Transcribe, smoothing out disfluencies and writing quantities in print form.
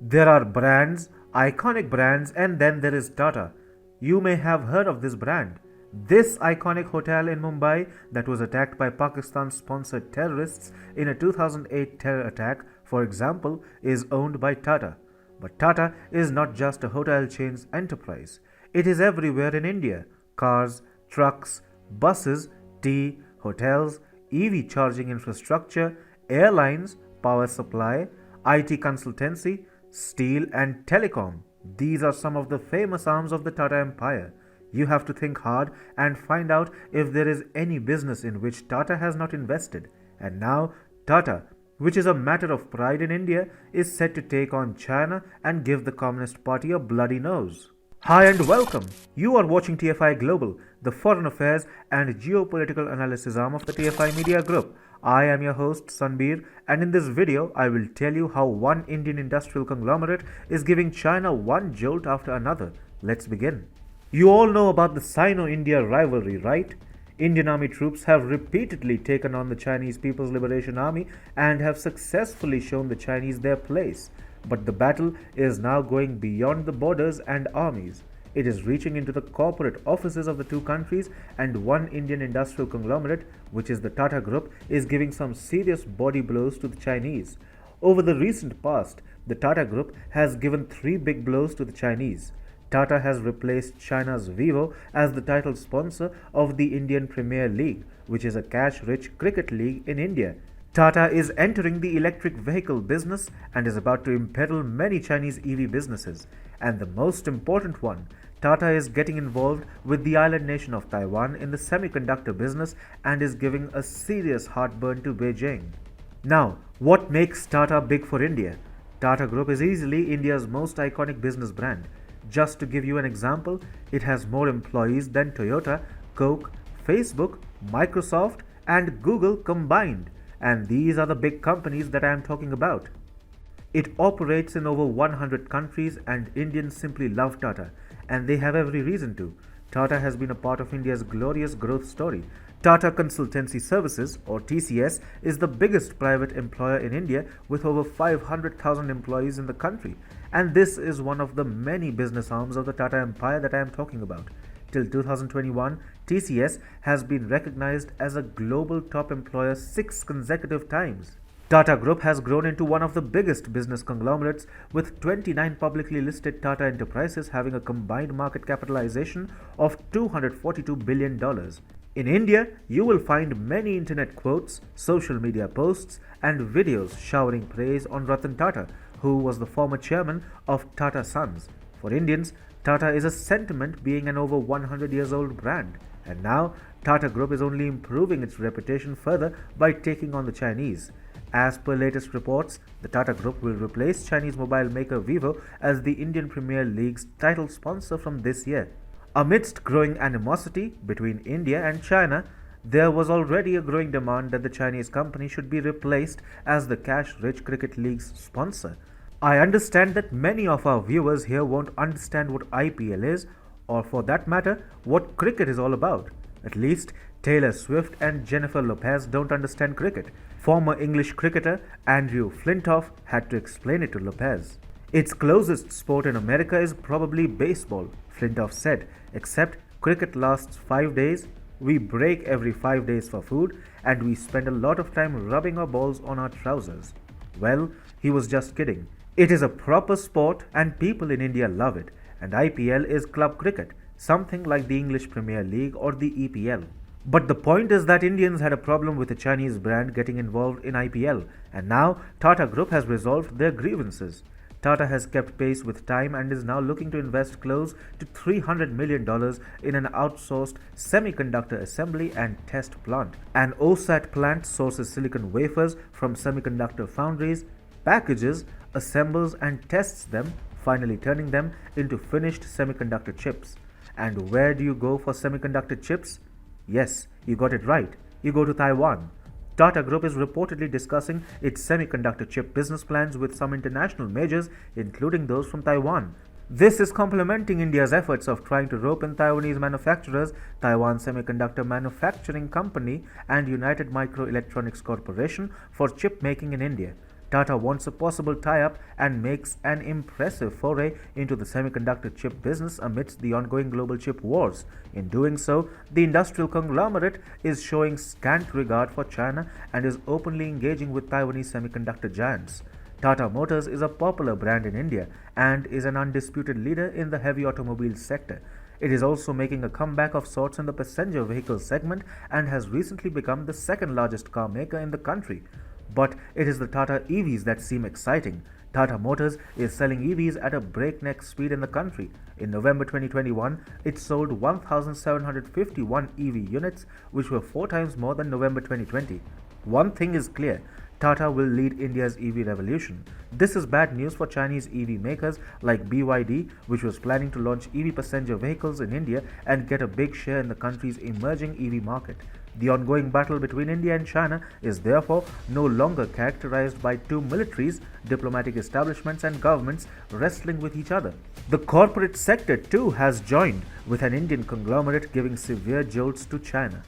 There are brands, iconic brands, and then there is Tata. You may have heard of this brand. This iconic hotel in Mumbai that was attacked by Pakistan sponsored terrorists in a 2008 terror attack, for example, is owned by Tata. But Tata is not just a hotel chain's enterprise, it is everywhere in India: cars, trucks, buses, tea, hotels, EV charging infrastructure, airlines, power supply, IT consultancy, steel, and telecom. These are some of the famous arms of the Tata Empire. You have to think hard and find out if there is any business in which Tata has not invested. And now, Tata, which is a matter of pride in India, is set to take on China and give the Communist Party a bloody nose. Hi and welcome. You are watching TFI Global, the foreign affairs and geopolitical analysis arm of the TFI Media Group. I am your host Sanbir, and in this video I will tell you how one Indian industrial conglomerate is giving China one jolt after another. Let's begin. You all know about the Sino-India rivalry, right? Indian army troops have repeatedly taken on the Chinese People's Liberation Army and have successfully shown the Chinese their place. But the battle is now going beyond the borders and armies. It is reaching into the corporate offices of the two countries, and one Indian industrial conglomerate, which is the Tata Group, is giving some serious body blows to the Chinese. Over the recent past, the Tata Group has given three big blows to the Chinese. Tata has replaced China's Vivo as the title sponsor of the Indian Premier League, which is a cash-rich cricket league in India. Tata is entering the electric vehicle business and is about to imperil many Chinese EV businesses. And the most important one, Tata is getting involved with the island nation of Taiwan in the semiconductor business and is giving a serious heartburn to Beijing. Now, what makes Tata big for India? Tata Group is easily India's most iconic business brand. Just to give you an example, it has more employees than Toyota, Coke, Facebook, Microsoft, and Google combined. And these are the big companies that I am talking about. It operates in over 100 countries, and Indians simply love Tata, and they have every reason to. Tata has been a part of India's glorious growth story. Tata Consultancy Services, or TCS, is the biggest private employer in India with over 500,000 employees in the country. And this is one of the many business arms of the Tata Empire that I am talking about. Till 2021, TCS has been recognized as a global top employer 6 consecutive times. Tata Group has grown into one of the biggest business conglomerates, with 29 publicly listed Tata enterprises having a combined market capitalization of $242 billion. In India, you will find many internet quotes, social media posts, and videos showering praise on Ratan Tata, who was the former chairman of Tata Sons. For Indians, Tata is a sentiment, being an over 100 years old brand. And now, Tata Group is only improving its reputation further by taking on the Chinese. As per latest reports, the Tata Group will replace Chinese mobile maker Vivo as the Indian Premier League's title sponsor from this year. Amidst growing animosity between India and China, there was already a growing demand that the Chinese company should be replaced as the cash-rich cricket league's sponsor. I understand that many of our viewers here won't understand what IPL is, or for that matter, what cricket is all about. At least, Taylor Swift and Jennifer Lopez don't understand cricket. Former English cricketer Andrew Flintoff had to explain it to Lopez. Its closest sport in America is probably baseball, Flintoff said, except cricket lasts 5 days, we break every 5 days for food, and we spend a lot of time rubbing our balls on our trousers. Well, he was just kidding. It is a proper sport and people in India love it, and IPL is club cricket, something like the English Premier League or the EPL. But the point is that Indians had a problem with a Chinese brand getting involved in IPL, and now Tata Group has resolved their grievances. Tata has kept pace with time and is now looking to invest close to $300 million in an outsourced semiconductor assembly and test plant. An OSAT plant sources silicon wafers from semiconductor foundries, packages, assembles and tests them, finally turning them into finished semiconductor chips. And where do you go for semiconductor chips? Yes, you got it right. You go to Taiwan. Tata Group is reportedly discussing its semiconductor chip business plans with some international majors, including those from Taiwan. This is complementing India's efforts of trying to rope in Taiwanese manufacturers, Taiwan Semiconductor Manufacturing Company and United Microelectronics Corporation for chip making in India. Tata wants a possible tie-up and makes an impressive foray into the semiconductor chip business amidst the ongoing global chip wars. In doing so, the industrial conglomerate is showing scant regard for China and is openly engaging with Taiwanese semiconductor giants. Tata Motors is a popular brand in India and is an undisputed leader in the heavy automobile sector. It is also making a comeback of sorts in the passenger vehicle segment and has recently become the second largest car maker in the country. But it is the Tata EVs that seem exciting. Tata Motors is selling EVs at a breakneck speed in the country. In November 2021, it sold 1,751 EV units, which were 4 times more than November 2020. One thing is clear: Tata will lead India's EV revolution. This is bad news for Chinese EV makers like BYD, which was planning to launch EV passenger vehicles in India and get a big share in the country's emerging EV market. The ongoing battle between India and China is therefore no longer characterized by two militaries, diplomatic establishments, and governments wrestling with each other. The corporate sector too has joined, with an Indian conglomerate giving severe jolts to China.